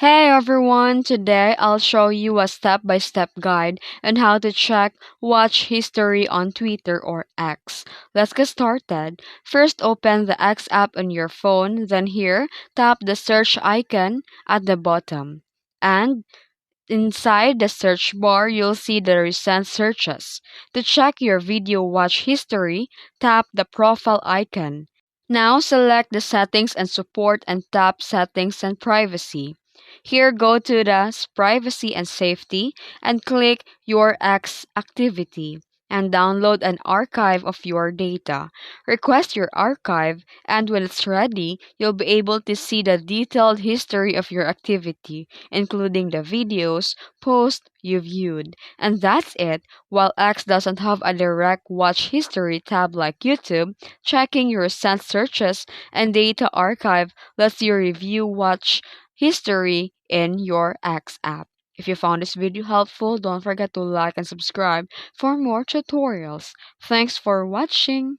Hey everyone, today I'll show you a step-by-step guide on how to check watch history on Twitter or X. Let's get started. First, open the X app on your phone, then here, tap the search icon at the bottom. And inside the search bar, you'll see the recent searches. To check your video watch history, tap the profile icon. Now select the settings and support and tap settings and privacy. Here go to the privacy and safety and click your X activity and download an archive of your data. Request your archive and when it's ready, you'll be able to see the detailed history of your activity, including the videos, posts you viewed. And that's it. While X doesn't have a direct watch history tab like YouTube, checking your recent searches and data archive lets you review watch history in your X app. If you found this video helpful, don't forget to like and subscribe for more tutorials. Thanks for watching.